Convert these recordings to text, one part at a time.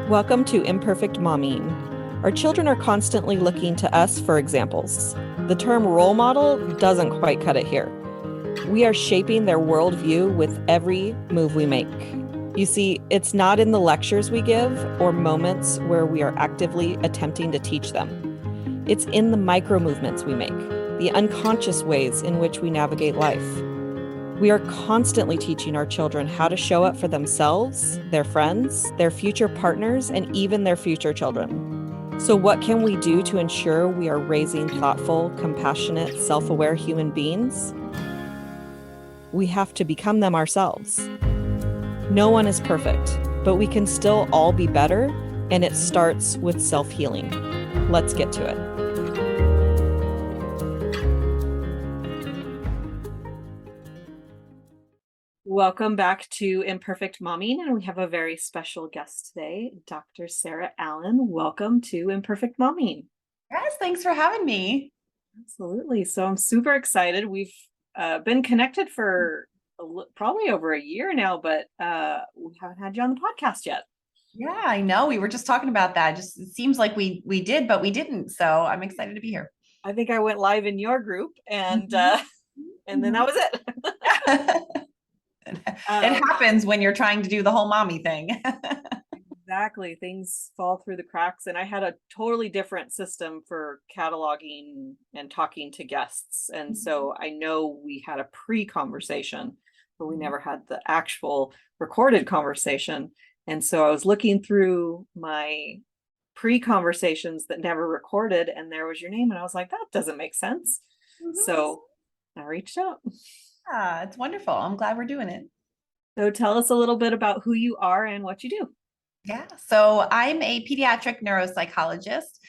Welcome to Imperfect Momming. Our children are constantly looking to us for examples. The term role model doesn't quite cut it here. We are shaping their worldview with every move we make. You see, it's not in the lectures we give or moments where we are actively attempting to teach them. It's in the micro movements we make, the unconscious ways in which we navigate life. We are constantly teaching our children how to show up for themselves, their friends, their future partners, and even their future children. So what can we do to ensure we are raising thoughtful, compassionate, self-aware human beings? We have to become them ourselves. No one is perfect, but we can still all be better, and it starts with self-healing. Let's get to it. Welcome back to Imperfect Momming, and we have a very special guest today, Dr. Sarah Allen. Welcome to Imperfect Momming. Yes, thanks for having me. Absolutely. So I'm super excited. We've been connected for probably over a year now, but we haven't had you on the podcast yet. Yeah, I know. We were just talking about that. Just it seems like we did, but we didn't. So I'm excited to be here. I think I went live in your group, and and then that was it. It happens when you're trying to do the whole mommy thing. Exactly. Things fall through the cracks. And I had a totally different system for cataloging and talking to guests. And so I know we had a pre-conversation, but we never had the actual recorded conversation. And so I was looking through my pre-conversations that never recorded, and there was your name. And I was like, that doesn't make sense. So I reached out. Yeah, it's wonderful. I'm glad we're doing it. So tell us a little bit about who you are and what you do. Yeah, so I'm a pediatric neuropsychologist,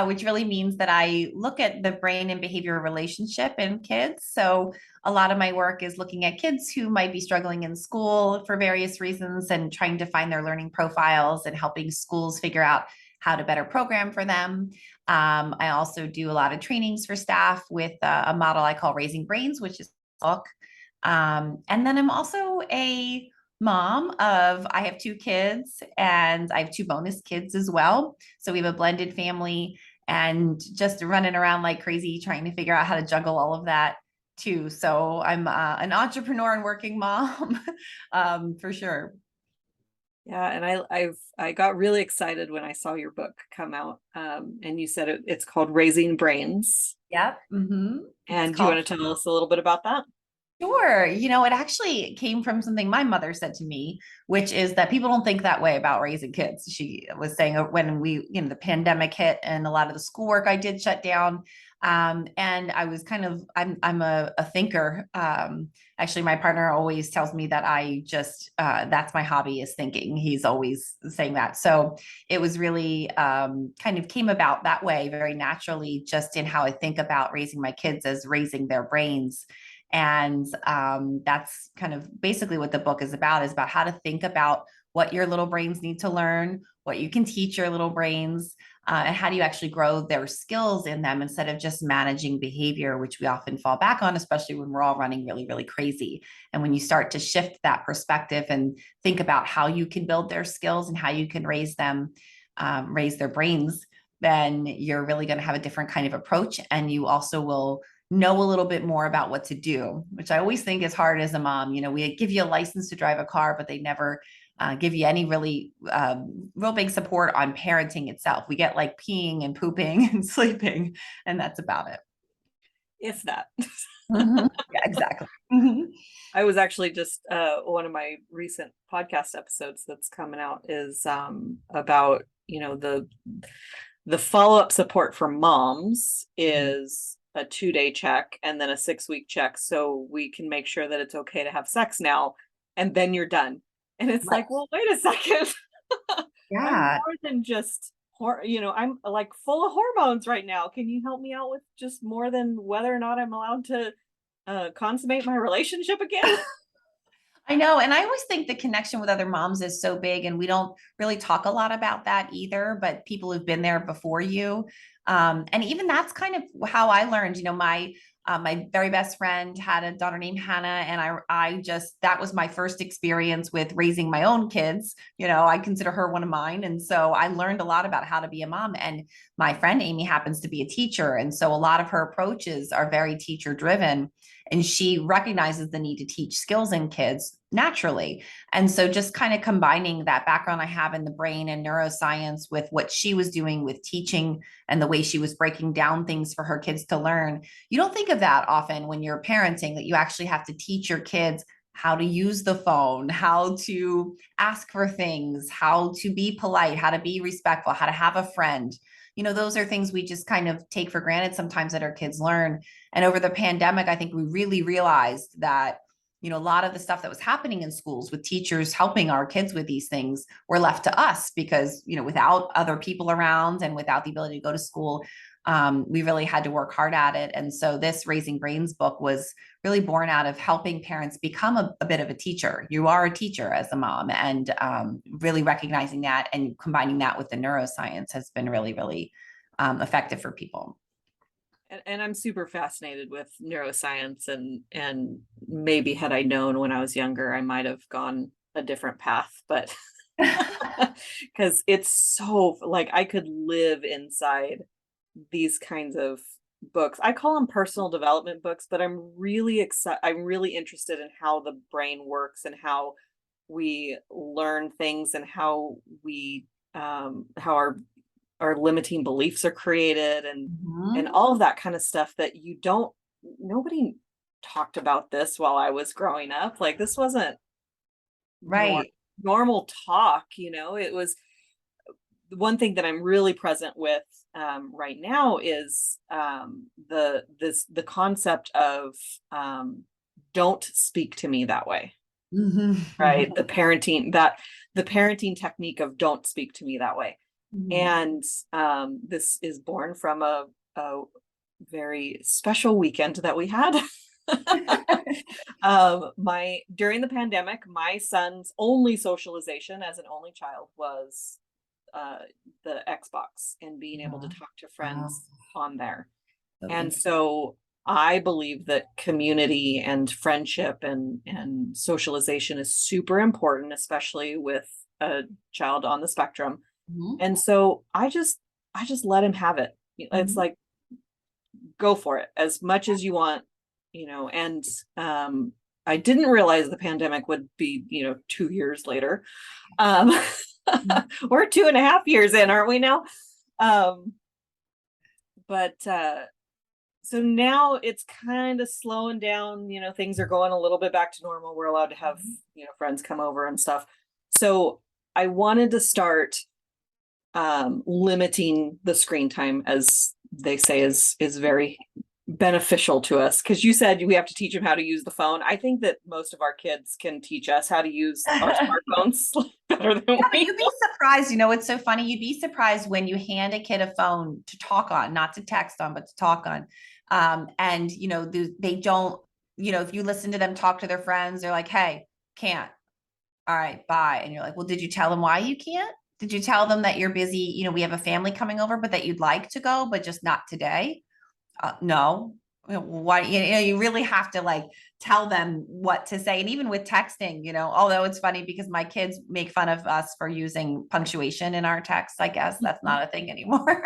which really means that I look at the brain and behavior relationship in kids. So a lot of my work is looking at kids who might be struggling in school for various reasons and trying to find their learning profiles and helping schools figure out how to better program for them. I also do a lot of trainings for staff with a model I call Raising Brains, which is a book. And then I'm also a mom of, I have two kids and I have two bonus kids as well. So we have a blended family and just running around like crazy trying to figure out how to juggle all of that too. So I'm an entrepreneur and working mom for sure. Yeah, and I got really excited when I saw your book come out, and you said it's called Raising Brains. Yep. Mm-hmm. And do you want to tell us a little bit about that? Sure. It actually came from something my mother said to me, which is that people don't think that way about raising kids. She was saying when the pandemic hit and a lot of the schoolwork I did shut down. And I was I'm a thinker. Actually, my partner always tells me that that's my hobby is thinking. He's always saying that. So it was really kind of came about that way very naturally, just in how I think about raising my kids as raising their brains. And that's kind of basically what the book is about how to think about what your little brains need to learn, what you can teach your little brains, and how do you actually grow their skills in them instead of just managing behavior, which we often fall back on, especially when we're all running really, really crazy. And when you start to shift that perspective and think about how you can build their skills and how you can raise them, raise their brains, then you're really going to have a different kind of approach. And you also will know a little bit more about what to do, which I always think is hard as a mom. We give you a license to drive a car, but they never give you any really real big support on parenting itself. We get like peeing and pooping and sleeping, and that's about it. If that. Yeah, exactly. Mm-hmm. I was actually just one of my recent podcast episodes that's coming out is about the follow-up support for moms is a 2-day check and then a 6-week check, so we can make sure that it's okay to have sex now, and then you're done. And it's like, well, wait a second. Yeah. I'm more than just I'm like full of hormones right now. Can you help me out with just more than whether or not I'm allowed to consummate my relationship again? I know. And I always think the connection with other moms is so big, and we don't really talk a lot about that either, but people who've been there before you. And even that's kind of how I learned, my My very best friend had a daughter named Hannah, and I just, that was my first experience with raising my own kids. I consider her one of mine. And so I learned a lot about how to be a mom. And my friend Amy happens to be a teacher. And so a lot of her approaches are very teacher driven. And she recognizes the need to teach skills in kids naturally. And so just kind of combining that background I have in the brain and neuroscience with what she was doing with teaching and the way she was breaking down things for her kids to learn. You don't think of that often when you're parenting, that you actually have to teach your kids how to use the phone, how to ask for things, how to be polite, how to be respectful, how to have a friend. Those are things we just kind of take for granted sometimes that our kids learn. And over the pandemic, I think we really realized that, a lot of the stuff that was happening in schools with teachers helping our kids with these things were left to us because, without other people around and without the ability to go to school, we really had to work hard at it. And so this Raising Brains book was really born out of helping parents become a bit of a teacher. You are a teacher as a mom, and really recognizing that and combining that with the neuroscience has been really, really effective for people. And I'm super fascinated with neuroscience, and maybe had I known when I was younger, I might have gone a different path, but because it's so like I could live inside these kinds of books. I call them personal development books, but I'm really interested in how the brain works and how we learn things and how we how our limiting beliefs are created and all of that kind of stuff that nobody talked about this while I was growing up. Like this wasn't right. Normal talk, it was one thing that I'm really present with right now is the concept of don't speak to me that way. Right. The parenting technique of don't speak to me that way. And this is born from a very special weekend that we had. During the pandemic, my son's only socialization as an only child was the Xbox and being able to talk to friends on there. And so I believe that community and friendship and socialization is super important, especially with a child on the spectrum. And so I just let him have it. It's like, go for it as much as you want, and I didn't realize the pandemic would be, 2 years later. We're 2.5 years in, aren't we now? But so now it's kind of slowing down, things are going a little bit back to normal. We're allowed to have, friends come over and stuff. So I wanted to start limiting the screen time, as they say is very beneficial to us. Because you said we have to teach them how to use the phone. I think that most of our kids can teach us how to use our smartphones better than we. You'd be surprised. It's so funny. You'd be surprised when you hand a kid a phone to talk on, not to text on, but to talk on. And they don't. If you listen to them talk to their friends, they're like, "Hey, can't. All right, bye." And you're like, "Well, did you tell them why you can't? Did you tell them that you're busy? We have a family coming over, but that you'd like to go, but just not today?" No. Why? You really have to tell them what to say. And even with texting, although it's funny because my kids make fun of us for using punctuation in our texts, I guess that's not a thing anymore.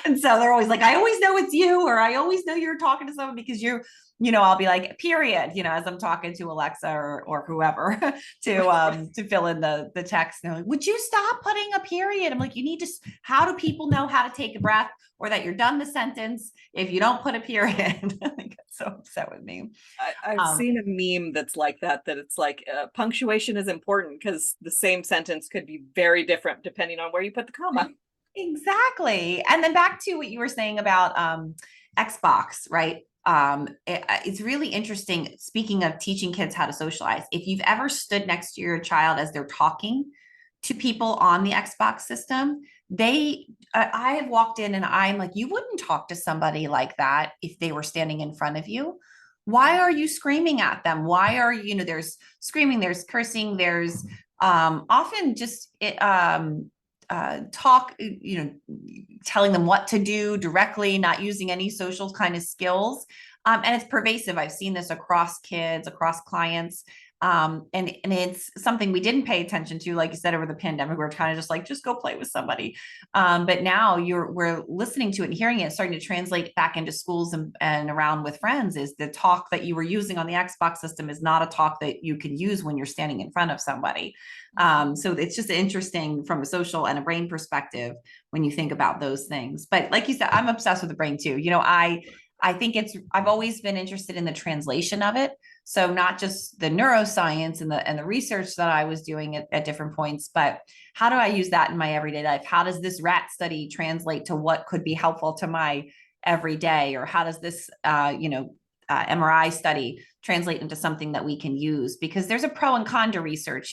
And so they're always like, "I always know it's you," or "I always know you're talking to someone because I'll be like, period, as I'm talking to Alexa or whoever to fill in the text. And they're like, "Would you stop putting a period?" I'm like, you need to, how do people know how to take a breath or that you're done the sentence if you don't put a period? They get so upset with me. I've seen a meme that's like that it's like punctuation is important because the same sentence could be very different depending on where you put the comma. Exactly. And then back to what you were saying about Xbox, right? It's really interesting. Speaking of teaching kids how to socialize, if you've ever stood next to your child as they're talking to people on the Xbox system, I have walked in and I'm like, you wouldn't talk to somebody like that if they were standing in front of you. Why are you screaming at them? Why are there's screaming, there's cursing, there's often just talk, telling them what to do directly, not using any social kind of skills. And it's pervasive. I've seen this across kids, across clients. And it's something we didn't pay attention to, like you said, over the pandemic. We were kind of just like, just go play with somebody. But now we're listening to it and hearing it, starting to translate back into schools and around with friends. Is the talk that you were using on the Xbox system is not a talk that you can use when you're standing in front of somebody. So it's just interesting from a social and a brain perspective when you think about those things. But like you said, I'm obsessed with the brain too. I think I've always been interested in the translation of it. So not just the neuroscience and the research that I was doing at different points, but how do I use that in my everyday life? How does this rat study translate to what could be helpful to my everyday? Or how does this, MRI study translate into something that we can use? Because there's a pro and con to research.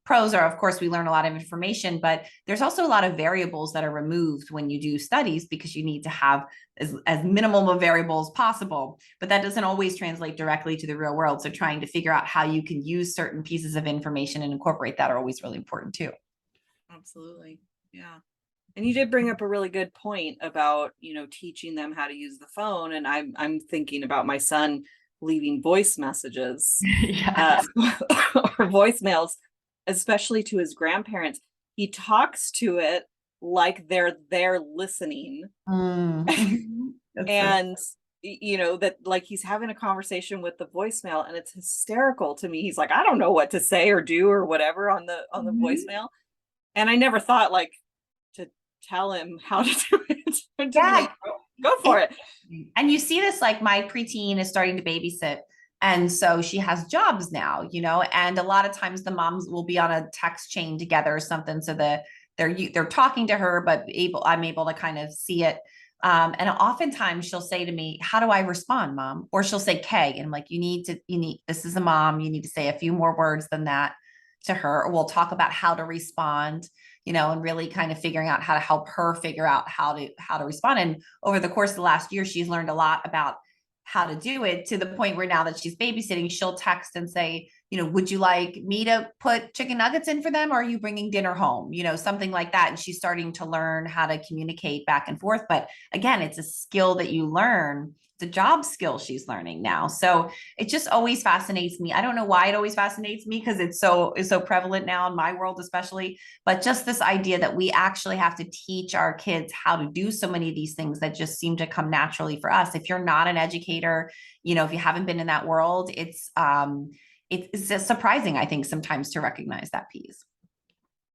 Pros are, of course, we learn a lot of information, but there's also a lot of variables that are removed when you do studies, because you need to have as minimum of variables possible. But that doesn't always translate directly to the real world. So trying to figure out how you can use certain pieces of information and incorporate that are always really important too. Absolutely. Yeah. And you did bring up a really good point about, teaching them how to use the phone. And I'm thinking about my son leaving voice messages Yes. or voicemails, especially to his grandparents. He talks to it like they're there listening. And that like he's having a conversation with the voicemail, and it's hysterical to me. He's like, I don't know what to say or do or whatever on the voicemail. And I never thought like to tell him how to do it. Yeah. Go for it. And you see this, like my preteen is starting to babysit. And so she has jobs now, and a lot of times the moms will be on a text chain together or something. So they're talking to her, but I'm able to kind of see it. And oftentimes she'll say to me, how do I respond, mom? Or she'll say K. And I'm like, this is a mom. You need to say a few more words than that to her. Or we'll talk about how to respond, and really kind of figuring out how to help her figure out how to respond. And over the course of the last year, she's learned a lot about how to do it, to the point where now that she's babysitting, she'll text and say, would you like me to put chicken nuggets in for them? Or are you bringing dinner home? Something like that. And she's starting to learn how to communicate back and forth. But again, it's a skill that you learn. It's a job skill she's learning now. So it just always fascinates me. I don't know why it always fascinates me, because it's so prevalent now in my world, especially, but just this idea that we actually have to teach our kids how to do so many of these things that just seem to come naturally for us. If you're not an educator, if you haven't been in that world, it's just surprising, I think, sometimes to recognize that piece.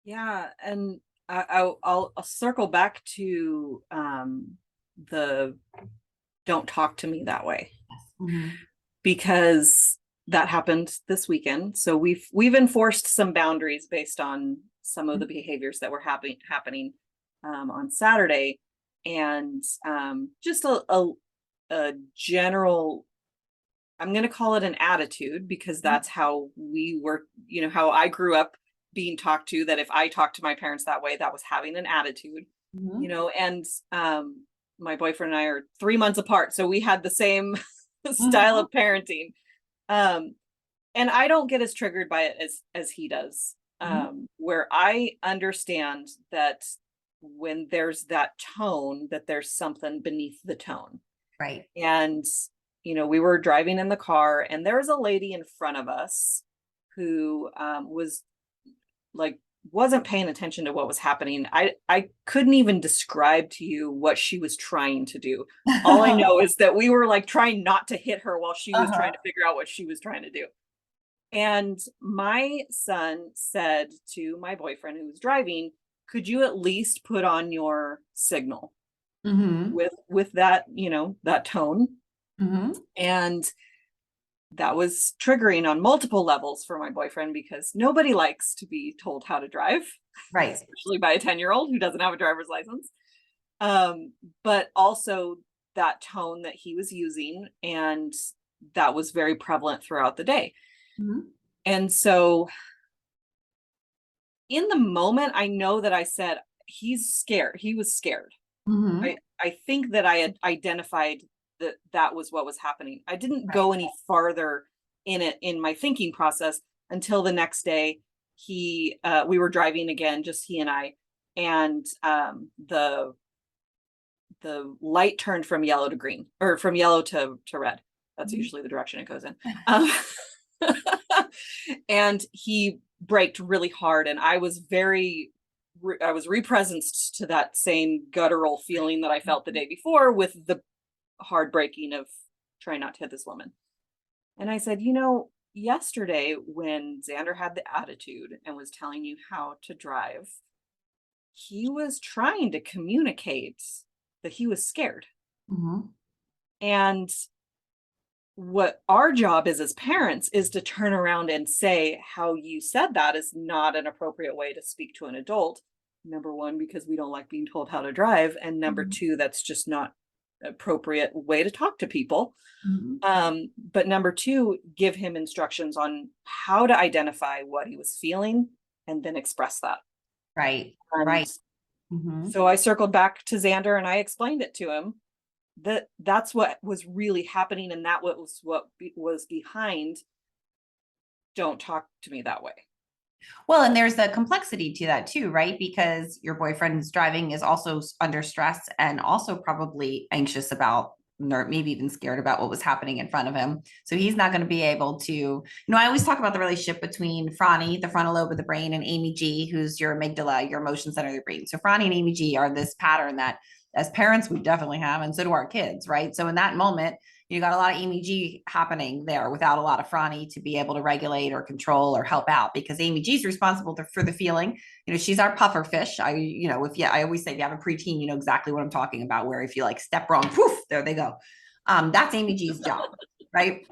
Yeah. And I'll circle back to the don't talk to me that way. Because that happened this weekend. So we've enforced some boundaries based on some of the behaviors that were happening on Saturday. And just a general, I'm going to call it an attitude, because that's how we were, how I grew up being talked to, that if I talked to my parents that way, that was having an attitude, and my boyfriend and I are 3 months apart. So we had the same style of parenting. And I don't get as triggered by it as he does, where I understand that when there's that tone, that there's something beneath the tone. Right. And, we were driving in the car, and there was a lady in front of us who wasn't paying attention to what was happening. I couldn't even describe to you what she was trying to do. All I know is that we were like trying not to hit her while she was trying to figure out what she was trying to do. And my son said to my boyfriend who was driving, could you at least put on your signal with that, that tone? And that was triggering on multiple levels for my boyfriend, because nobody likes to be told how to drive, right? Especially by a 10-year-old who doesn't have a driver's license. But also that tone that he was using, and that was very prevalent throughout the day. And so in the moment, I know that I said, he's scared. He was scared. I think that I had identified that was what was happening. I didn't go any farther in my thinking process until the next day. We were driving again, just he and I, and the light turned from yellow to green, or from yellow to red. That's Mhm. usually the direction it goes in. Um, and he braked really hard, and I was I was represenced to that same guttural feeling that I felt the day before with the hard braking of trying not to hit this woman. And I said, yesterday when Xander had the attitude and was telling you how to drive, he was trying to communicate that he was scared. Mhm. And what our job is as parents is to turn around and say how you said that is not an appropriate way to speak to an adult. Number one, because we don't like being told how to drive. And number Mhm. two, that's just not appropriate way to talk to people. Mhm. But number two, give him instructions on how to identify what he was feeling and then express that. Right. And Right. Mhm. so I circled back to Xander and I explained it to him that that's what was really happening, and that was what was behind don't talk to me that way. Well, and there's a complexity to that too, right? Because your boyfriend's driving is also under stress and also probably anxious about, or maybe even scared about what was happening in front of him. So he's not going to be able to, I always talk about the relationship between Franny, the frontal lobe of the brain, and Amy G, who's your amygdala, your emotion center of the brain. So Franny and Amy G are this pattern that as parents, we definitely have, and so do our kids, right? So in that moment, you got a lot of Amy G happening there without a lot of Franny to be able to regulate or control or help out, because Amy G is responsible for the feeling. She's our puffer fish. I always say if you have a preteen, you know exactly what I'm talking about, where if you like step wrong, poof, there they go. That's Amy G's job, right?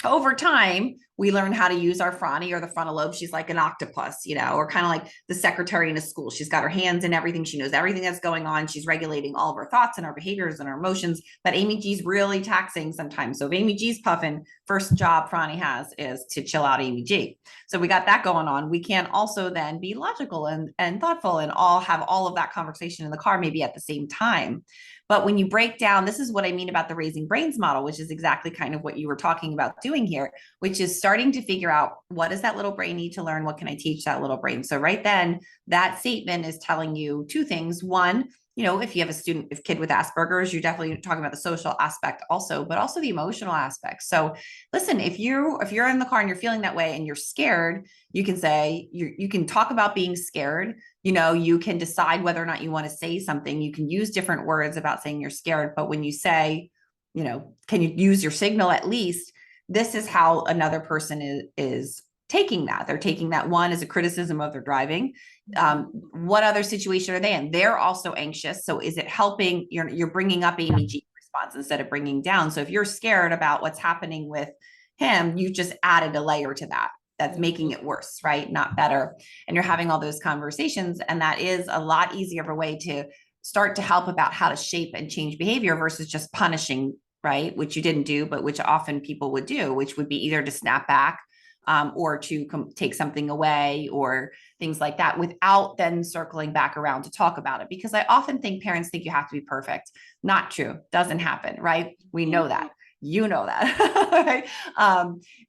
Over time, we learn how to use our Franny or the frontal lobe. She's like an octopus, or kind of like the secretary in a school. She's got her hands in everything. She knows everything that's going on. She's regulating all of our thoughts and our behaviors and our emotions. But Amy G's really taxing sometimes. So if Amy G's puffing, first job Franny has is to chill out Amy G. So we got that going on. We can also then be logical and thoughtful and have all of that conversation in the car, maybe at the same time. But when you break down, this is what I mean about the raising brains model, which is exactly kind of what you were talking about doing here, which is starting to figure out, what does that little brain need to learn? What can I teach that little brain? So right then, that statement is telling you two things. One, if you have a kid with Asperger's, you're definitely talking about the social aspect also, but also the emotional aspect. So listen, if you're in the car and you're feeling that way and you're scared, you can say, you can talk about being scared. You can decide whether or not you want to say something. You can use different words about saying you're scared, but when you say, can you use your signal at least? This is how another person is taking that. They're taking that, one, as a criticism of their driving. What other situation are they in? They're also anxious. So is it helping? You're bringing up Amy G response instead of bringing down. So if you're scared about what's happening with him, you just added a layer to that. That's making it worse, right? Not better. And you're having all those conversations. And that is a lot easier of a way to start to help about how to shape and change behavior versus just punishing, right? Which you didn't do, but which often people would do, which would be either to snap back or to take something away or things like that, without then circling back around to talk about it. Because I often think parents think you have to be perfect. Not true. Doesn't happen, right? We know that. You know that. Right?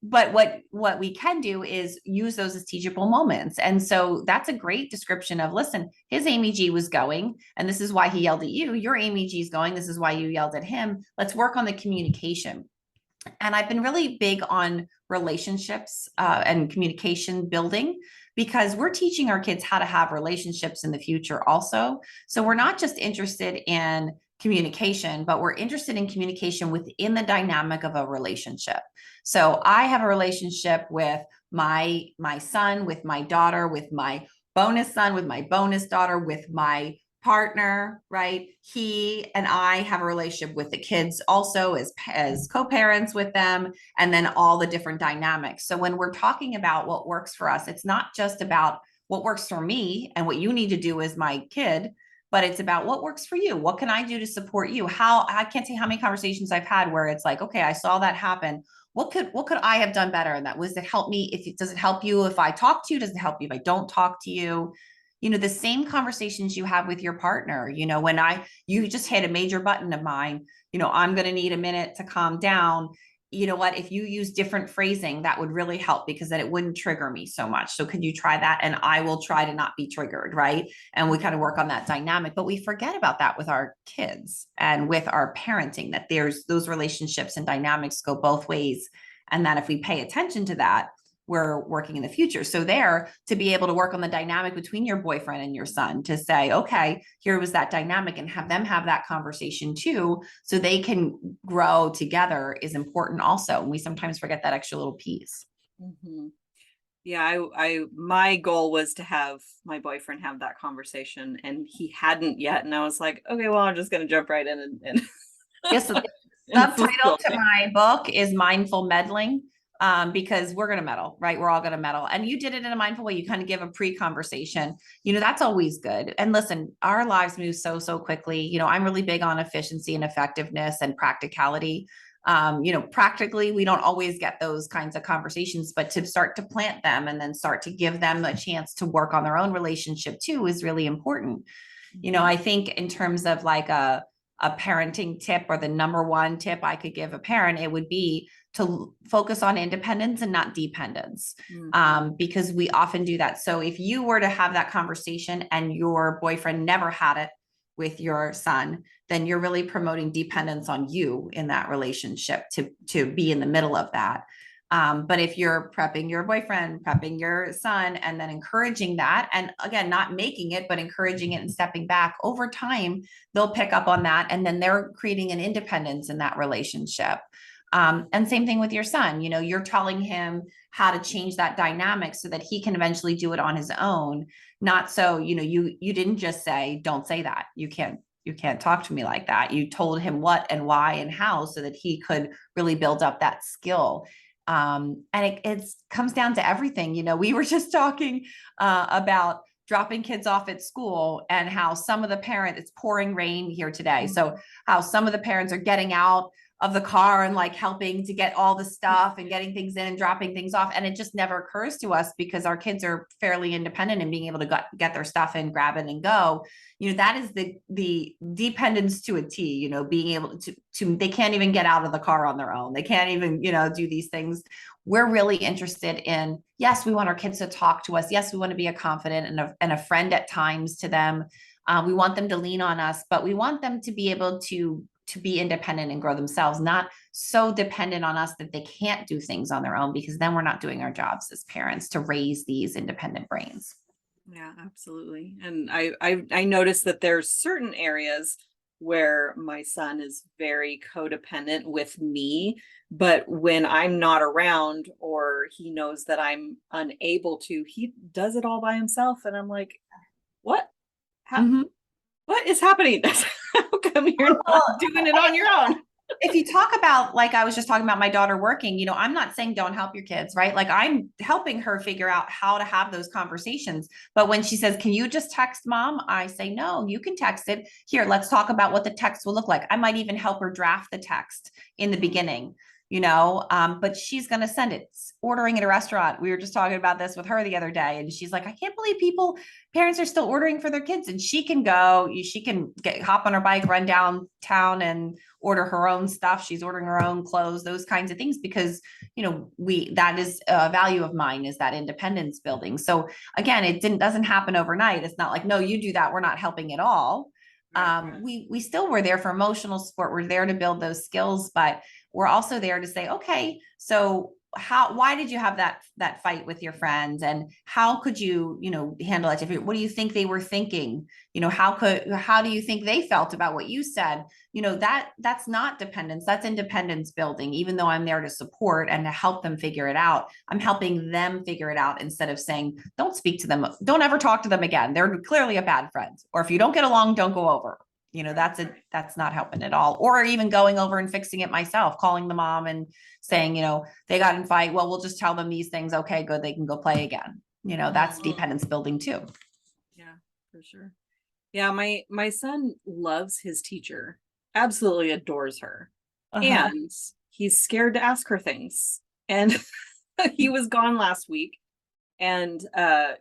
But what we can do is use those as teachable moments. And so that's a great description of, listen, his Amy G was going, and this is why he yelled at you. Your Amy G is going. This is why you yelled at him. Let's work on the communication. And I've been really big on relationships and communication building, because we're teaching our kids how to have relationships in the future also. So we're not just interested in communication, but we're interested in communication within the dynamic of a relationship. So I have a relationship with my son, with my daughter, with my bonus son, with my bonus daughter, with my partner, right? He and I have a relationship with the kids also as co-parents with them, and then all the different dynamics. So when we're talking about what works for us, it's not just about what works for me and what you need to do as my kid, but it's about what works for you. What can I do to support you? I can't say how many conversations I've had where it's like, okay, I saw that happen. What could I have done better in that? Was it help me? Does it help you if I talk to you? Does it help you if I don't talk to you? The same conversations you have with your partner, when you just hit a major button of mine, I'm going to need a minute to calm down. you know what, if you use different phrasing, that would really help because then it wouldn't trigger me so much. So could you try that? And I will try to not be triggered, right? And we kind of work on that dynamic, but we forget about that with our kids and with our parenting, that there's those relationships and dynamics go both ways. And that if we pay attention to that, we're working in the future. So there, to be able to work on the dynamic between your boyfriend and your son, to say, okay, here was that dynamic, and have them have that conversation too, so they can grow together, is important also. And we sometimes forget that extra little piece. Mm-hmm. Yeah, my goal was to have my boyfriend have that conversation, and he hadn't yet. And I was like, okay, well, I'm just going to jump right in and Yes, the subtitle to my book is Mindful Meddling. Because we're going to meddle, right? We're all going to meddle. And you did it in a mindful way. You kind of give a pre-conversation, that's always good. And listen, our lives move so quickly. I'm really big on efficiency and effectiveness and practicality. Practically, we don't always get those kinds of conversations, but to start to plant them and then start to give them a chance to work on their own relationship too is really important. I think in terms of like a parenting tip, or the number one tip I could give a parent, it would be to focus on independence and not dependence, because we often do that. So if you were to have that conversation and your boyfriend never had it with your son, then you're really promoting dependence on you in that relationship to be in the middle of that. But if you're prepping your boyfriend, prepping your son, and then encouraging that, and again, not making it, but encouraging it and stepping back, over time, they'll pick up on that. And then they're creating an independence in that relationship. And same thing with your son, you're telling him how to change that dynamic so that he can eventually do it on his own. Not so, you didn't just say, don't say that. You can't talk to me like that. You told him what and why and how, so that he could really build up that skill. And it comes down to everything. We were just talking about dropping kids off at school, and how some of the parents, it's pouring rain here today. So how some of the parents are getting out of the car and like helping to get all the stuff and getting things in and dropping things off. And it just never occurs to us, because our kids are fairly independent and being able to get their stuff in, grab it and go. That is the dependence to a T, being able to, they can't even get out of the car on their own. They can't even, do these things. We're really interested in, yes, we want our kids to talk to us. Yes, we want to be a confident and a friend at times to them. We want them to lean on us, but we want them to be able to be independent and grow themselves, not so dependent on us that they can't do things on their own, because then we're not doing our jobs as parents to raise these independent brains. Yeah, absolutely. And I noticed that there's certain areas where my son is very codependent with me, but when I'm not around, or he knows that I'm unable to, he does it all by himself. And I'm like, what? What is happening? How come you're not doing it on your own? If you talk about, like I was just talking about my daughter working, I'm not saying don't help your kids, right? Like I'm helping her figure out how to have those conversations. But when she says, can you just text mom? I say, no, you can text it. Here, let's talk about what the text will look like. I might even help her draft the text in the beginning, but she's going to send it. Ordering at a restaurant. We were just talking about this with her the other day, and she's like, I can't believe parents are still ordering for their kids. And she can hop on her bike, run downtown and order her own stuff. She's ordering her own clothes, those kinds of things, because, that is a value of mine, is that independence building. So again, it doesn't happen overnight. It's not like, no, you do that, we're not helping at all. We still were there for emotional support. We're there to build those skills, but we're also there to say, okay, so why did you have that fight with your friends, and how could you, handle it? What do you think they were thinking? How do you think they felt about what you said? That's not dependence, that's independence building. Even though I'm there to support and to help them figure it out, I'm helping them figure it out, instead of saying, don't speak to them, don't ever talk to them again, they're clearly a bad friend. Or if you don't get along, don't go over. That's not helping at all. Or even going over and fixing it myself, calling the mom and saying, they got in a fight. Well, we'll just tell them these things. Okay, good. They can go play again. That's dependence building too. Yeah, for sure. Yeah. My son loves his teacher, absolutely adores her. And he's scared to ask her things. And he was gone last week, and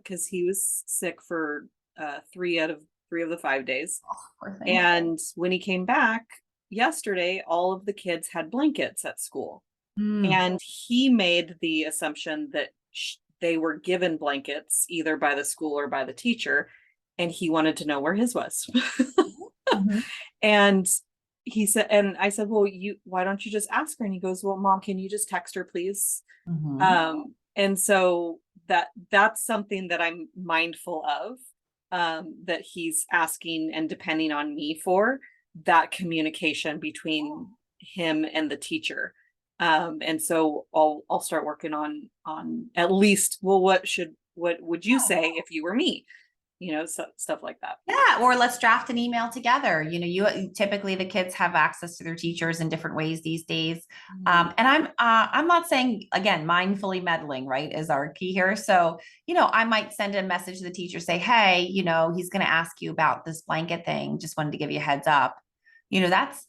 because he was sick for 3 of the 5 days. And when he came back yesterday, all of the kids had blankets at school. Mm. And he made the assumption that they were given blankets either by the school or by the teacher, and he wanted to know where his was. Mhm. And he said, and I said, well, why don't you just ask her? And he goes, well, Mom, can you just text her, please? And so that's something that I'm mindful of, that he's asking and depending on me for that communication between him and the teacher. And so I'll start working on at least, well, what would you say if you were me? Stuff like that. Yeah, or let's draft an email together. You typically the kids have access to their teachers in different ways these days. And I'm not saying, again, mindfully meddling, right, is our key here. So, I might send a message to the teacher, say, hey, he's going to ask you about this blanket thing. Just wanted to give you a heads up. That's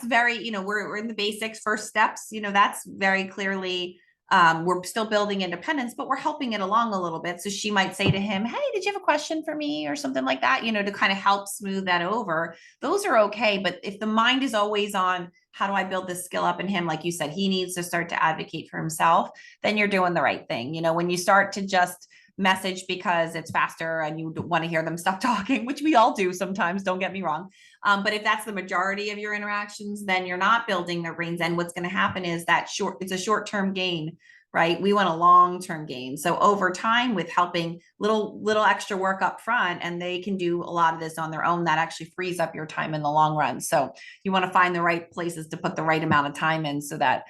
very, we're in the basics, first steps. That's very clearly, we're still building independence, but we're helping it along a little bit. So she might say to him, hey, did you have a question for me or something like that, to kind of help smooth that over. Those are okay. But if the mind is always on, how do I build this skill up in him? Like you said, he needs to start to advocate for himself. Then you're doing the right thing. When you start to just message because it's faster and you want to hear them stop talking, which we all do sometimes, don't get me wrong. But if that's the majority of your interactions, then you're not building their brains. And what's going to happen is it's a short-term gain, right? We want a long-term gain. So over time, with helping little extra work up front, and they can do a lot of this on their own, that actually frees up your time in the long run. So you want to find the right places to put the right amount of time in so that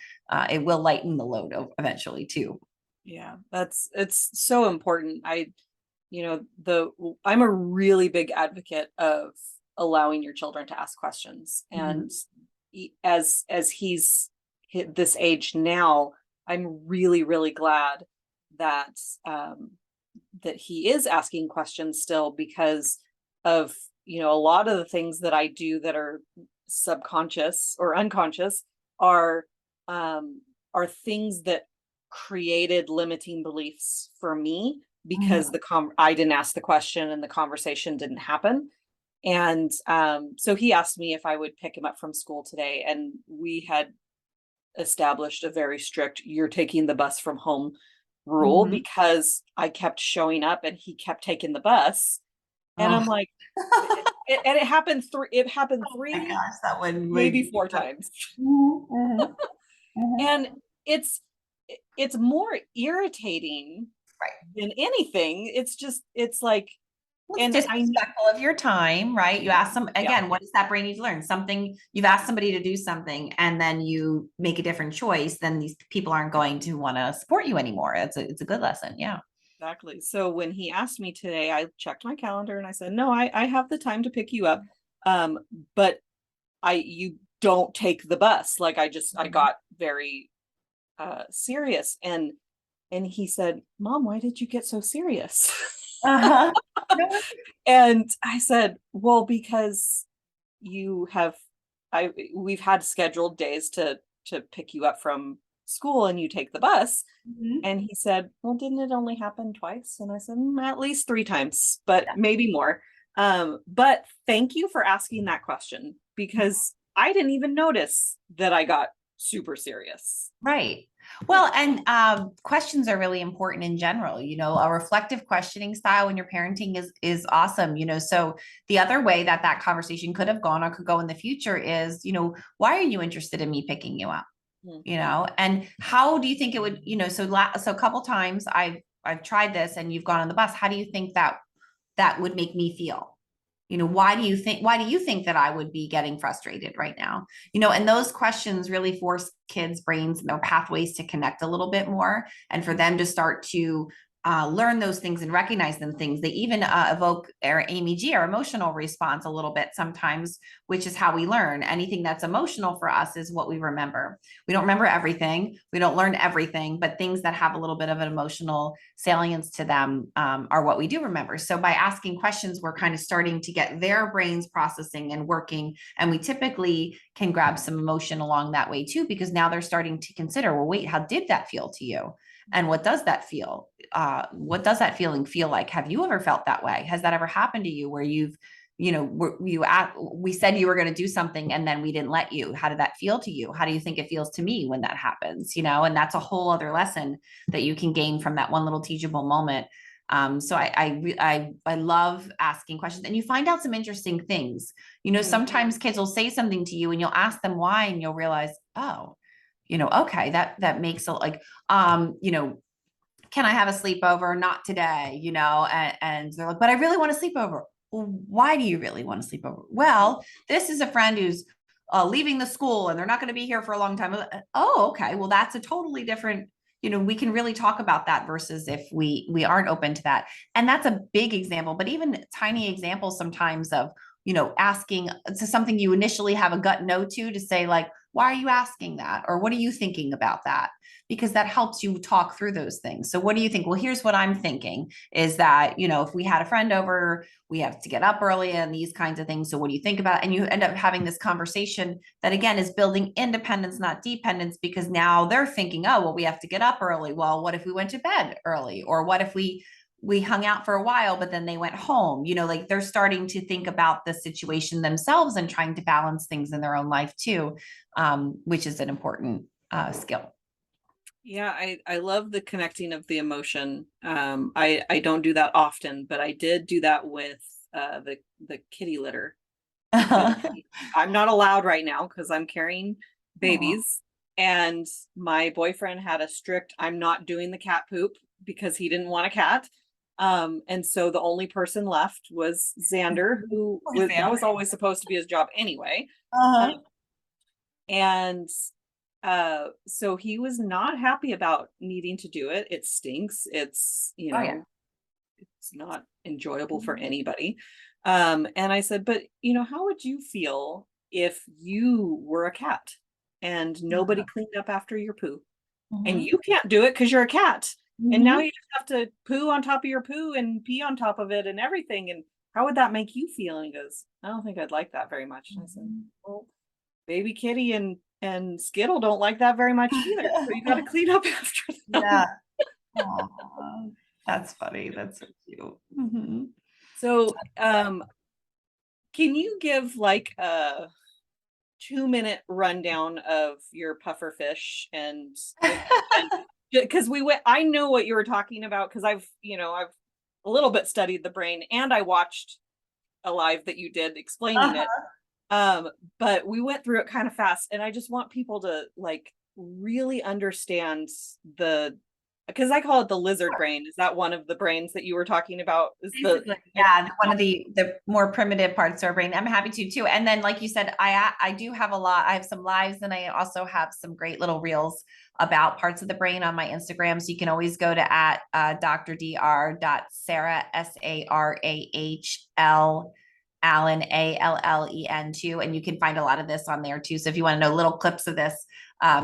it will lighten the load eventually too. Yeah, it's so important. I'm a really big advocate of allowing your children to ask questions. And as he's hit this age now, I'm really, really glad that that he is asking questions still, because of, a lot of the things that I do that are subconscious or unconscious are things that created limiting beliefs for me, because I didn't ask the question and the conversation didn't happen. And so he asked me if I would pick him up from school today, and we had established a very strict "you're taking the bus from home" rule, because I kept showing up and he kept taking the bus. And I'm like, and it happened three, Oh my gosh, that one maybe four times. And it's more irritating, right, than anything. It's like, well, it's disrespectful of your time, right? You ask them again, what does that brain need to learn? Something, you've asked somebody to do something and then you make a different choice, then these people aren't going to want to support you anymore. It's a good lesson. Yeah. Exactly. So when he asked me today, I checked my calendar and I said, no, I have the time to pick you up. But you don't take the bus. Like I got very serious, and he said, Mom, why did you get so serious? And I said, well, because we've had scheduled days to pick you up from school and you take the bus. And he said, well, didn't it only happen twice? And I said, at least 3 times, but maybe more. But thank you for asking that question, because I didn't even notice that I got super serious. Right. Well, and questions are really important in general. A reflective questioning style when you're parenting is awesome. So the other way that conversation could have gone or could go in the future is, why are you interested in me picking you up? And how do you think it would, so a couple times I've tried this and you've gone on the bus. How do you think that would make me feel? Why do you think that I would be getting frustrated right now? And those questions really force kids' brains and their pathways to connect a little bit more, and for them to start to learn those things and recognize them things. They even evoke our AMG, our emotional response, a little bit sometimes, which is how we learn. Anything that's emotional for us is what we remember. We don't remember everything. We don't learn everything, but things that have a little bit of an emotional salience to them are what we do remember. So by asking questions, we're kind of starting to get their brains processing and working. And we typically can grab some emotion along that way too, because now they're starting to consider, well, wait, how did that feel to you? And what does that feel? What does that feeling feel like? Have you ever felt that way? Has that ever happened to you where you've we said you were going to do something and then we didn't let you. How did that feel to you? How do you think it feels to me when that happens? And that's a whole other lesson that you can gain from that one little teachable moment. So I love asking questions, and you find out some interesting things. Sometimes kids will say something to you and you'll ask them why, and you'll realize, oh, okay, that makes can I have a sleepover? Not today, and they're like, but I really want to sleep over. Well, why do you really want to sleep over? Well, this is a friend who's leaving the school and they're not going to be here for a long time. Oh, okay. Well, that's a totally different, we can really talk about that versus if we aren't open to that. And that's a big example, but even tiny examples sometimes of, asking to something you initially have a gut no to say like, why are you asking that? Or what are you thinking about that? Because that helps you talk through those things. So what do you think? Well, here's what I'm thinking is that, if we had a friend over, we have to get up early and these kinds of things. So what do you think about it? And you end up having this conversation that again is building independence, not dependence, because now they're thinking, oh, well, we have to get up early. Well, what if we went to bed early? Or what if we hung out for a while, but then they went home, like they're starting to think about the situation themselves and trying to balance things in their own life too, which is an important skill. Yeah, I love the connecting of the emotion. I don't do that often, but I did do that with the kitty litter. I'm not allowed right now because I'm carrying babies. And my boyfriend had a strict, I'm not doing the cat poop because he didn't want a cat. And so the only person left was Xander, that was always supposed to be his job anyway. And so he was not happy about needing to do it. It stinks. It's, it's not enjoyable for anybody. And I said, but how would you feel if you were a cat and nobody cleaned up after your poo and you can't do it because you're a cat? And now you just have to poo on top of your poo and pee on top of it and everything. And how would that make you feel? And he goes, I don't think I'd like that very much. And I said, well, baby kitty and Skittle don't like that very much either. So you got to clean up after them. Yeah. Aww, that's funny. That's so cute. So, can you give like a 2-minute rundown of your puffer fish and because I know what you were talking about because I've a little bit studied the brain and I watched a live that you did explaining it. But we went through it kind of fast and I just want people to like really understand because I call it the lizard brain. Is that one of the brains that you were talking about? One of the more primitive parts of our brain. I'm happy to too. And then, like you said, I do have I have some lives and I also have some great little reels about parts of the brain on my Instagram. So you can always go to at drdr.sarah, SARAHL, Allen, ALLEN too. And you can find a lot of this on there too. So if you want to know little clips of this,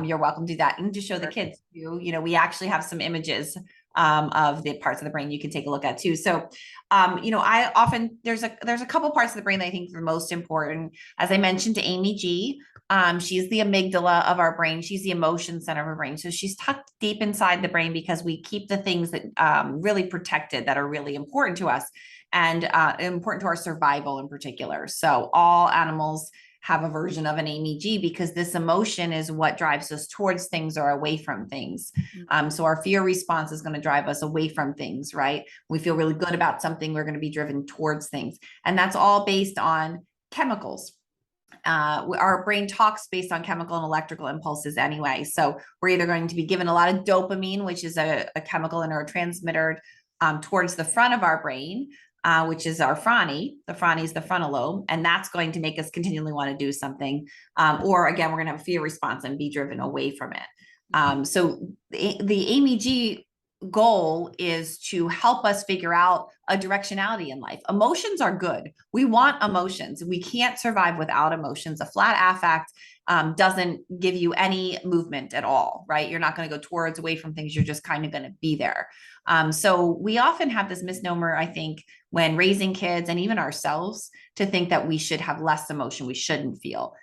you're welcome to do that. And to show the kids too, we actually have some images of the parts of the brain you can take a look at too. So, I often, there's a couple parts of the brain that I think are the most important. As I mentioned to Amy G, she's the amygdala of our brain. She's the emotion center of our brain. So she's tucked deep inside the brain because we keep the things that really protected that are really important to us and important to our survival in particular. So all animals have a version of an Amy G because this emotion is what drives us towards things or away from things. So our fear response is going to drive us away from things, right? We feel really good about something, we're going to be driven towards things. And that's all based on chemicals. Our brain talks based on chemical and electrical impulses anyway. So we're either going to be given a lot of dopamine, which is a chemical and neurotransmitter towards the front of our brain, which is our frani. The frani is the frontal lobe, and that's going to make us continually want to do something. Or again, we're going to have a fear response and be driven away from it. So the Amy G goal is to help us figure out a directionality in life. Emotions are good. We want emotions. We can't survive without emotions. A flat affect doesn't give you any movement at all, right? You're not going to go towards, away from things. You're just kind of going to be there. So we often have this misnomer, I think, when raising kids and even ourselves to think that we should have less emotion, we shouldn't feel.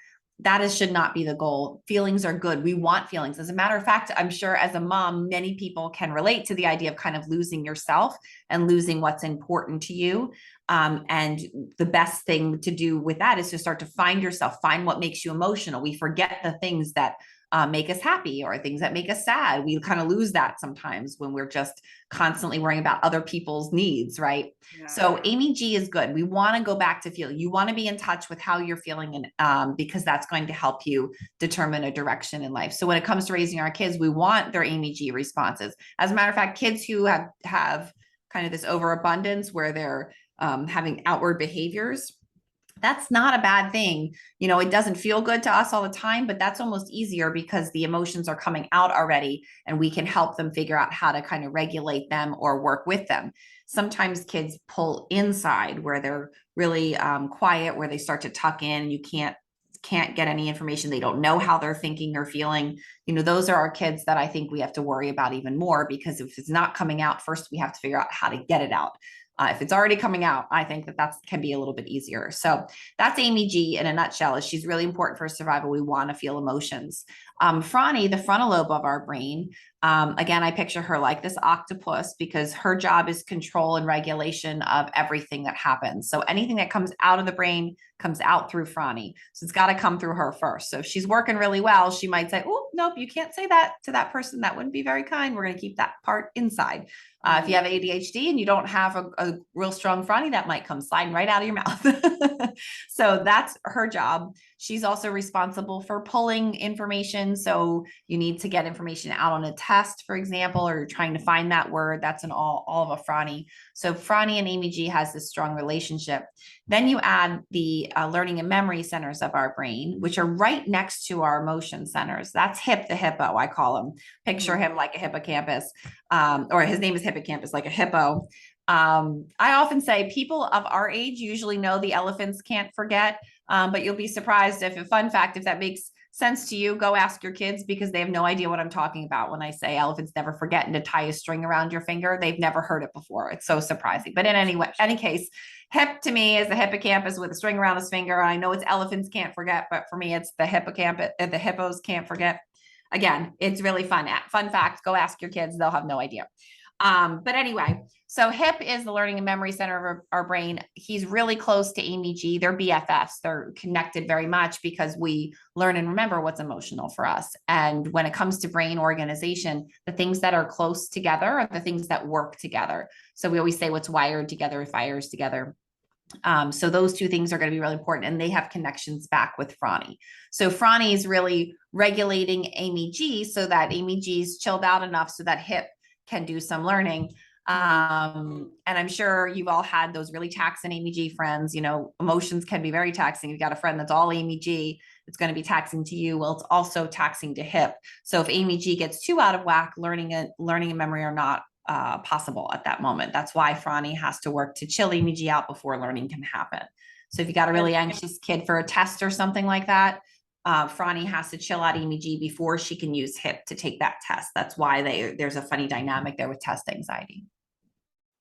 should not be the goal. Feelings are good. We want feelings. As a matter of fact, I'm sure as a mom, many people can relate to the idea of kind of losing yourself and losing what's important to you. And the best thing to do with that is to start to find yourself, find what makes you emotional. We forget the things that make us happy or things that make us sad. We kind of lose that sometimes when we're just constantly worrying about other people's needs, right? Yeah. So Amy G is good. We want to go back to feel. You want to be in touch with how you're feeling, and because that's going to help you determine a direction in life. So when it comes to raising our kids, we want their Amy G responses. As a matter of fact, kids who have kind of this overabundance where they're having outward behaviors, that's not a bad thing. It doesn't feel good to us all the time, but that's almost easier because the emotions are coming out already and we can help them figure out how to kind of regulate them or work with them. Sometimes kids pull inside where they're really quiet, where they start to tuck in and you can't get any information. They don't know how they're thinking or feeling. Those are our kids that I think we have to worry about even more, because if it's not coming out, first we have to figure out how to get it out. If it's already coming out, I think that can be a little bit easier. So that's Amy G in a nutshell. Is she's really important for survival. We want to feel emotions. Franny, the frontal lobe of our brain, again, I picture her like this octopus because her job is control and regulation of everything that happens. So anything that comes out of the brain comes out through Franny. So it's got to come through her first. So if she's working really well, she might say, oh, nope, you can't say that to that person. That wouldn't be very kind. We're going to keep that part inside. If you have ADHD and you don't have a real strong Franny, that might come sliding right out of your mouth. So that's her job. She's also responsible for pulling information. So you need to get information out on a test, for example, or you're trying to find that word. That's an all of a Franny. So Franny and Amy G has this strong relationship. Then you add the learning and memory centers of our brain, which are right next to our emotion centers. That's Hip the hippo, I call him. Picture him like a hippocampus, or his name is hippocampus, like a hippo. I often say people of our age usually know the elephants can't forget, but you'll be surprised if, a fun fact, if that makes sense to you, go ask your kids because they have no idea what I'm talking about when I say elephants never forget, and to tie a string around your finger. They've never heard it before. It's so surprising. But in any case, hip to me is the hippocampus with a string around his finger. I know it's elephants can't forget, but for me, it's the hippocampus, the hippos can't forget. Again, it's really fun. Fun fact, go ask your kids. They'll have no idea. But anyway, so Hip is the learning and memory center of our brain. He's really close to Amy G. They're BFFs. They're connected very much because we learn and remember what's emotional for us. And when it comes to brain organization, the things that are close together are the things that work together. So we always say what's wired together fires together. So those two things are going to be really important, and they have connections back with Franny. So Franny is really regulating Amy G so that Amy G's chilled out enough so that Hip can do some learning. And I'm sure you've all had those really taxing Amy G friends. Emotions can be very taxing. You've got a friend that's all Amy G, it's going to be taxing to you. Well, it's also taxing to Hip. So if Amy G gets too out of whack, learning and memory are not possible at that moment. That's why Franny has to work to chill Amy G out before learning can happen. So if you got a really anxious kid for a test or something like that, Franny has to chill out Amy G before she can use Hip to take that test. That's why there's a funny dynamic there with test anxiety.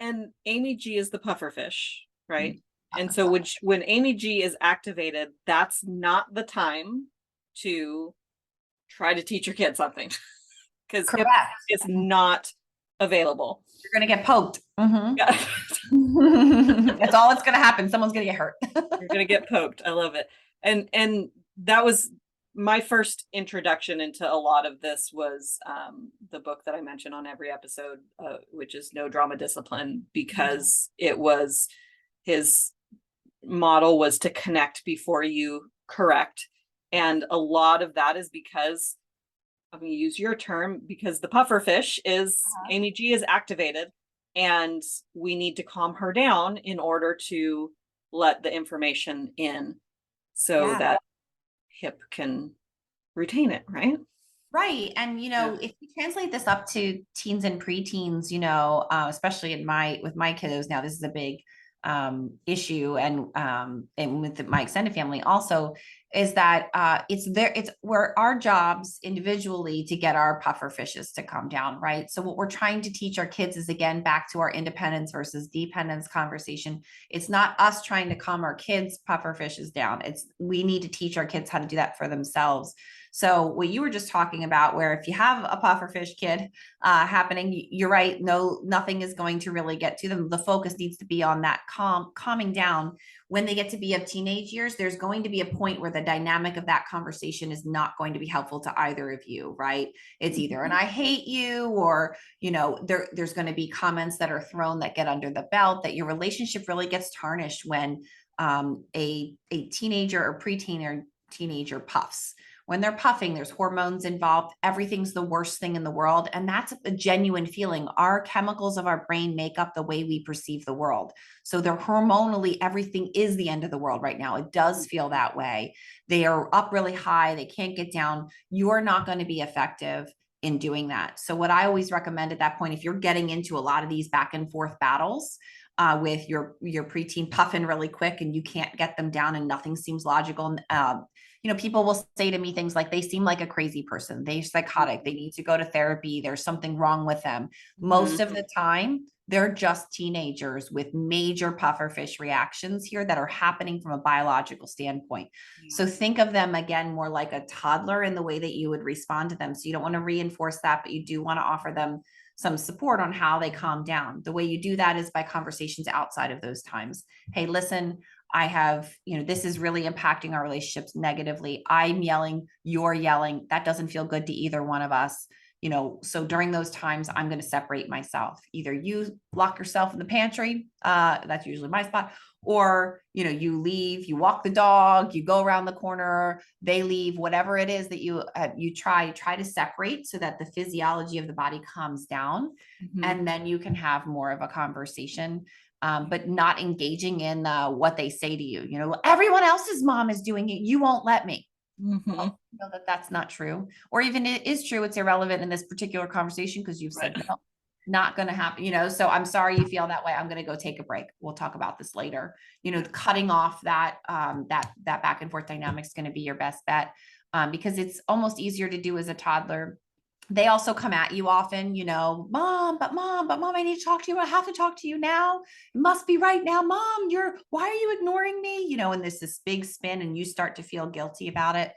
And Amy G is the pufferfish, right? Mm-hmm. And so when Amy G is activated, that's not the time to try to teach your kid something, because it's not available. You're going to get poked. Mm-hmm. Yeah. That's all that's going to happen. Someone's going to get hurt. You're going to get poked. I love it. And that was my first introduction into a lot of this was the book that I mentioned on every episode, which is No Drama Discipline, because it was his model was to connect before you correct. And a lot of that is because, I'm going to use your term, because the pufferfish is Amy G is activated, and we need to calm her down in order to let the information in so that Hip can retain it, right? Right. And, if you translate this up to teens and preteens, especially with my kiddos now, this is a big issue. And with my extended family also, is that it's where our jobs individually to get our puffer fishes to calm down, right? So what we're trying to teach our kids is, again, back to our independence versus dependence conversation. It's not us trying to calm our kids' puffer fishes down. We need to teach our kids how to do that for themselves. So what you were just talking about, where if you have a pufferfish kid happening, you're right. No, nothing is going to really get to them. The focus needs to be on that calming down. When they get to be of teenage years, there's going to be a point where the dynamic of that conversation is not going to be helpful to either of you, right? It's either an I hate you, or, there's going to be comments that are thrown that get under the belt, that your relationship really gets tarnished when a teenager or preteen or teenager puffs. When they're puffing, there's hormones involved. Everything's the worst thing in the world. And that's a genuine feeling. Our chemicals of our brain make up the way we perceive the world. So they're hormonally, everything is the end of the world right now. It does feel that way. They are up really high. They can't get down. You're not going to be effective in doing that. So what I always recommend at that point, if you're getting into a lot of these back and forth battles, with your preteen puffing really quick and you can't get them down and nothing seems logical. People will say to me things like, they seem like a crazy person. They're psychotic. They need to go to therapy. There's something wrong with them. Most of the time, they're just teenagers with major pufferfish reactions here that are happening from a biological standpoint. So think of them again, more like a toddler in the way that you would respond to them. So you don't want to reinforce that, but you do want to offer them some support on how they calm down. The way you do that is by conversations outside of those times. Hey, listen, I have, this is really impacting our relationships negatively. I'm yelling, you're yelling. That doesn't feel good to either one of us. So during those times, I'm going to separate myself. Either you lock yourself in the pantry, that's usually my spot, or, you leave, you walk the dog, you go around the corner, they leave, whatever it is that you try to separate so that the physiology of the body calms down. And then you can have more of a conversation. But not engaging in what they say to you. Everyone else's mom is doing it. You won't let me. Well, that's not true. Or even it is true, it's irrelevant in this particular conversation because you've said no, not going to happen. So I'm sorry you feel that way. I'm going to go take a break. We'll talk about this later. Cutting off that back and forth dynamic is going to be your best bet, because it's almost easier to do as a toddler. They also come at you often, mom, I need to talk to you. I have to talk to you now. It must be right now. Mom, why are you ignoring me? And there's this big spin and you start to feel guilty about it.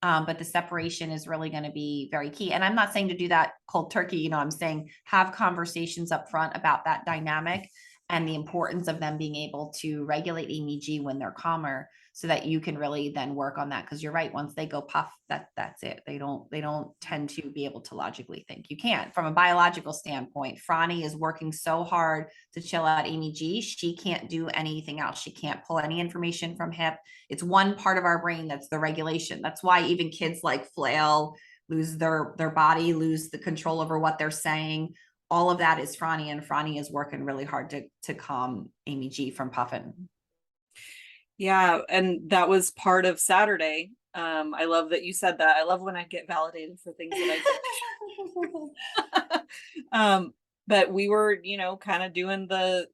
But the separation is really going to be very key. And I'm not saying to do that cold turkey. I'm saying have conversations up front about that dynamic and the importance of them being able to regulate MEG when they're calmer, so that you can really then work on that. Because you're right, once they go puff, that's it. They don't tend to be able to logically think. You can't. From a biological standpoint, Franny is working so hard to chill out MEG. She can't do anything else. She can't pull any information from hip. It's one part of our brain that's the regulation. That's why even kids like flail, lose their body, lose the control over what they're saying. All of that is Franny, and Franny is working really hard to calm MEG from puffing. Yeah, and that was part of Saturday. I love that you said that. I love when I get validated for things that I did. But we were, kind of doing the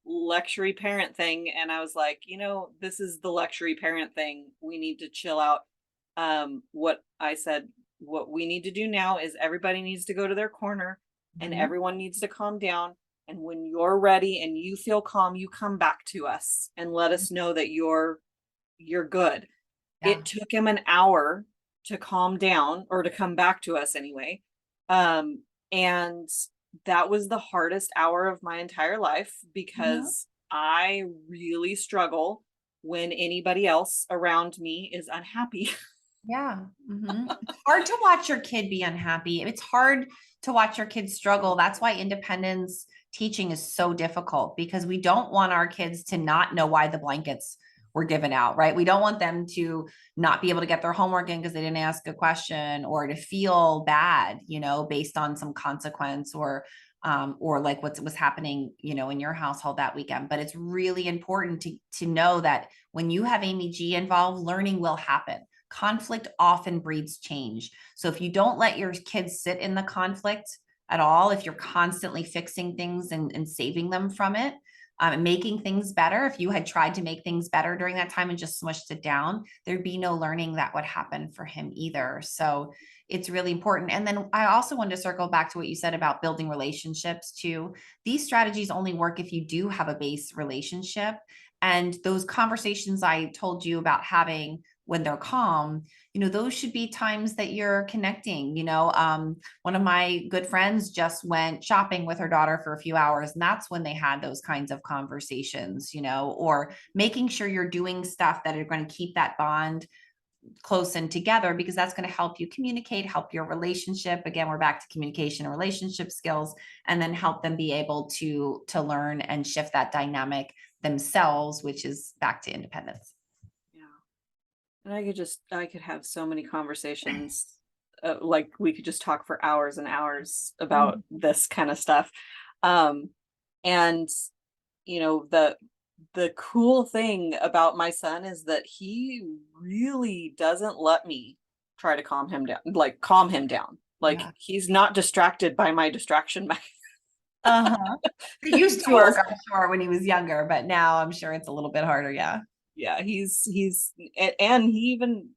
luxury parent thing, and I was like, this is the luxury parent thing. We need to chill out. What I said, what we need to do now is everybody needs to go to their corner, and everyone needs to calm down. And when you're ready and you feel calm, you come back to us and let us know that you're good. Yeah. It took him an hour to calm down, or to come back to us anyway. And that was the hardest hour of my entire life, because I really struggle when anybody else around me is unhappy. Yeah. It's hard to watch your kid be unhappy. It's hard to watch your kids struggle. That's why independence teaching is so difficult, because we don't want our kids to not know why the blankets were given out, right? We don't want them to not be able to get their homework in because they didn't ask a question, or to feel bad, based on some consequence, or like what was happening, in your household that weekend. But it's really important to know that when you have MEG involved, learning will happen. Conflict often breeds change. So if you don't let your kids sit in the conflict at all, if you're constantly fixing things and saving them from it, making things better. If you had tried to make things better during that time and just smushed it down, there'd be no learning that would happen for him either. So it's really important. And then I also wanted to circle back to what you said about building relationships too. These strategies only work if you do have a base relationship. And those conversations I told you about having when they're calm, those should be times that you're connecting. One of my good friends just went shopping with her daughter for a few hours, and that's when they had those kinds of conversations, or making sure you're doing stuff that are going to keep that bond close and together, because that's going to help you communicate, help your relationship. Again, we're back to communication and relationship skills, and then help them be able to learn and shift that dynamic themselves, which is back to independence. And I could have so many conversations, like we could just talk for hours and hours about this kind of stuff. And the cool thing about my son is that he really doesn't let me try to calm him down. Like Yeah. he's not distracted by my distraction. It used to work, I'm sure, when he was younger, but now I'm sure it's a little bit harder. Yeah. Yeah, he's and he even,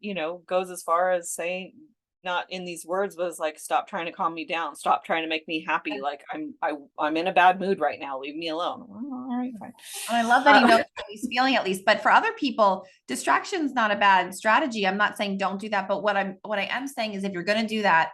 goes as far as saying, not in these words, but it's like, stop trying to calm me down, stop trying to make me happy. Like I'm in a bad mood right now. Leave me alone. Well, all right, fine. And I love that he knows how he's feeling, at least. But for other people, distraction's not a bad strategy. I'm not saying don't do that, but what I am saying is, if you're going to do that,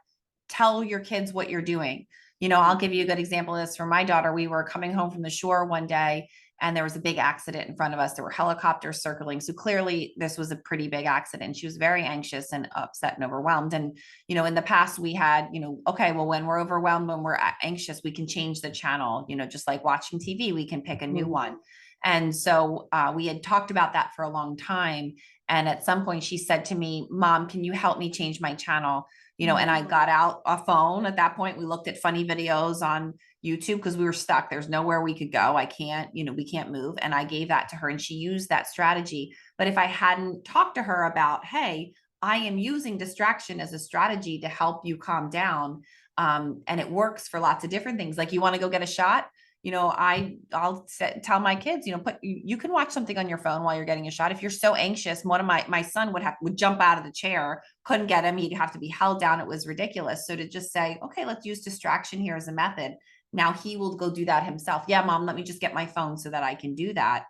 tell your kids what you're doing. I'll give you a good example of this. For my daughter, we were coming home from the shore one day, and there was a big accident in front of us. There were helicopters circling. So clearly this was a pretty big accident. She was very anxious and upset and overwhelmed. And, in the past we had, okay, well, when we're overwhelmed, when we're anxious, we can change the channel, just like watching TV, we can pick a new one. And so we had talked about that for a long time. And at some point she said to me, Mom, can you help me change my channel? And I got out a phone. At that point, we looked at funny videos on YouTube because we were stuck. There's nowhere we could go. We can't move. And I gave that to her, and she used that strategy. But if I hadn't talked to her about, hey, I am using distraction as a strategy to help you calm down. And it works for lots of different things. Like, you want to go get a shot? I'll tell my kids, you can watch something on your phone while you're getting a shot. If you're so anxious, one of my son would jump out of the chair, couldn't get him. He'd have to be held down. It was ridiculous. So to just say, okay, let's use distraction here as a method. Now he will go do that himself. Yeah, Mom, let me just get my phone so that I can do that.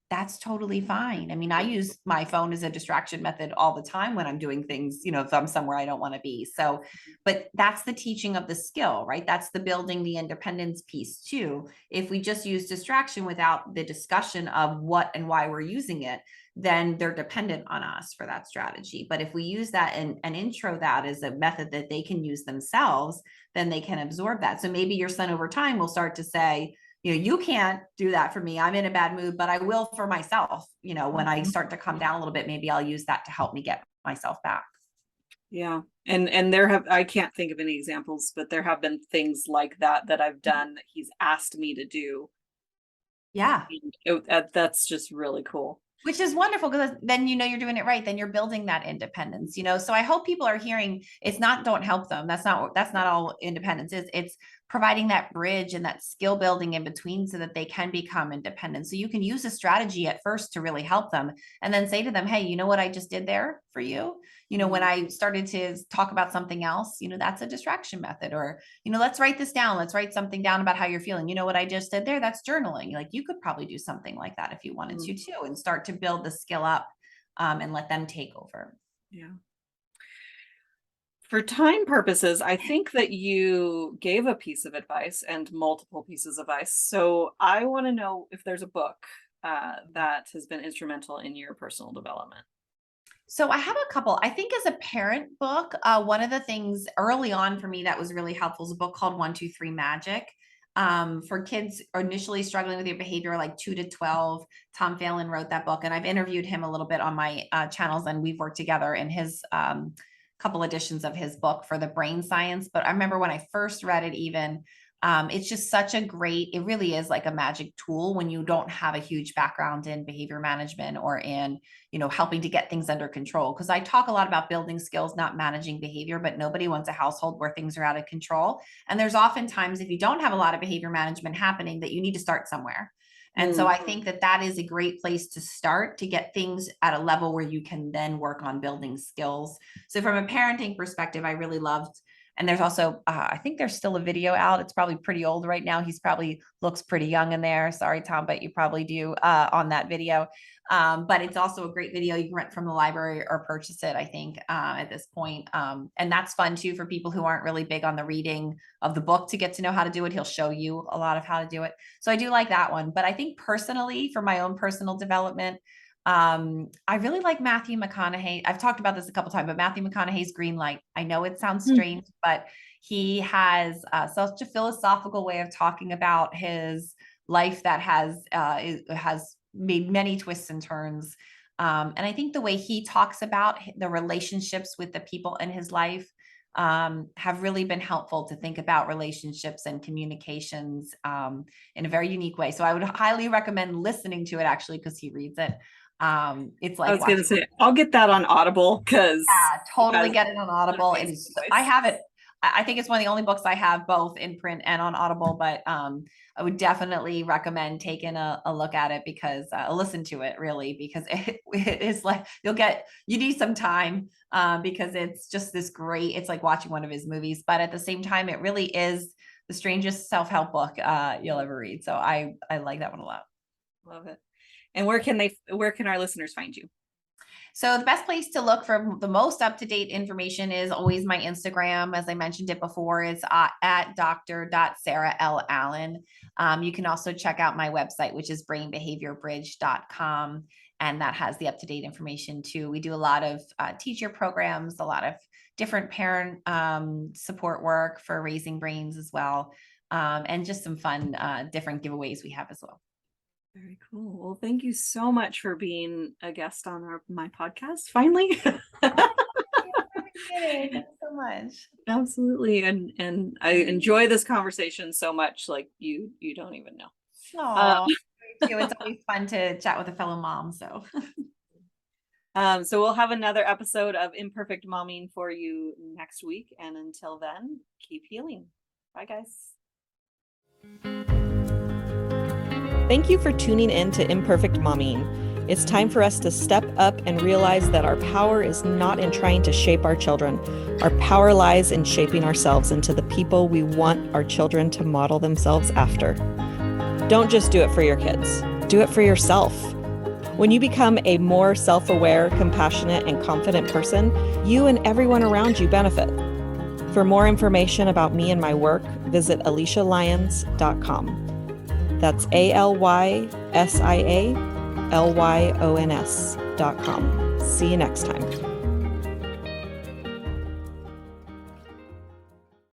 That's totally fine. I mean, I use my phone as a distraction method all the time when I'm doing things, if I'm somewhere I don't want to be. So, but that's the teaching of the skill, right? That's the building the independence piece too. If we just use distraction without the discussion of what and why we're using it, then they're dependent on us for that strategy. But if we use that and intro that as a method that they can use themselves, then they can absorb that. So maybe your son over time will start to say, you can't do that for me. I'm in a bad mood, but I will for myself. When I start to come down a little bit, maybe I'll use that to help me get myself back. Yeah. And I can't think of any examples, but there have been things like that I've done that he's asked me to do. Yeah. That's just really cool. Which is wonderful, because then you're doing it right. Then you're building that independence. So I hope people are hearing, it's not don't help them. That's not all independence is. It's providing that bridge and that skill building in between so that they can become independent. So you can use a strategy at first to really help them, and then say to them, hey, you know what I just did there for you? When I started to talk about something else, that's a distraction method. Or, let's write this down. Let's write something down about how you're feeling. You know what I just did there? That's journaling. Like, you could probably do something like that if you wanted to too, and start to build the skill up and let them take over. Yeah. For time purposes, I think that you gave a piece of advice and multiple pieces of advice. So I want to know if there's a book that has been instrumental in your personal development. So I have a couple. I think as a parent book, one of the things early on for me that was really helpful is a book called 1-2-3 Magic. For kids initially struggling with their behavior, like 2 to 12. Tom Phelan wrote that book, and I've interviewed him a little bit on my channels, and we've worked together in his couple editions of his book for the brain science. But I remember when I first read it, even it's just such a great, it really is like a magic tool when you don't have a huge background in behavior management or in, helping to get things under control. Because I talk a lot about building skills, not managing behavior, but nobody wants a household where things are out of control. And there's oftentimes, if you don't have a lot of behavior management happening, that you need to start somewhere. And so I think that is a great place to start to get things at a level where you can then work on building skills. So from a parenting perspective, I really loved, and there's also, I think there's still a video out. It's probably pretty old right now. He's probably looks pretty young in there. Sorry, Tom, but you probably do on that video. But it's also a great video. You can rent from the library or purchase it, I think, at this point. And that's fun too for people who aren't really big on the reading of the book to get to know how to do it. He'll show you a lot of how to do it. So I do like that one. But I think personally, for my own personal development, I really like Matthew McConaughey. I've talked about this a couple times, but Matthew McConaughey's Green Light. I know it sounds strange, but he has such a philosophical way of talking about his life that has made many twists and turns. And I think the way he talks about the relationships with the people in his life have really been helpful to think about relationships and communications in a very unique way. So I would highly recommend listening to it, actually, because he reads it. It's like, I was going to say, I'll get that on Audible, because totally get it on Audible. I have it. I think it's one of the only books I have both in print and on Audible, but I would definitely recommend taking a look at it, because listen to it really, because it is like, you need some time because it's just this great, it's like watching one of his movies, but at the same time, it really is the strangest self-help book you'll ever read. So I like that one a lot. Love it. And where can our listeners find you? So the best place to look for the most up-to-date information is always my Instagram. As I mentioned it before, it's at dr.sarah.l.allen. You can also check out my website, which is brainbehaviorbridge.com. And that has the up-to-date information too. We do a lot of teacher programs, a lot of different parent support work for raising brains as well. And just some fun different giveaways we have as well. Very cool. Well, thank you so much for being a guest on my podcast. Finally. Thank you so much. Absolutely. And I enjoy this conversation so much, like you don't even know. It's always fun to chat with a fellow mom. So so we'll have another episode of Imperfect Momming for you next week. And until then, keep healing. Bye, guys. Thank you for tuning in to Imperfect Momming. It's time for us to step up and realize that our power is not in trying to shape our children. Our power lies in shaping ourselves into the people we want our children to model themselves after. Don't just do it for your kids. Do it for yourself. When you become a more self-aware, compassionate, and confident person, you and everyone around you benefit. For more information about me and my work, visit AliciaLyons.com. That's ALYSIALYONS.com. See you next time.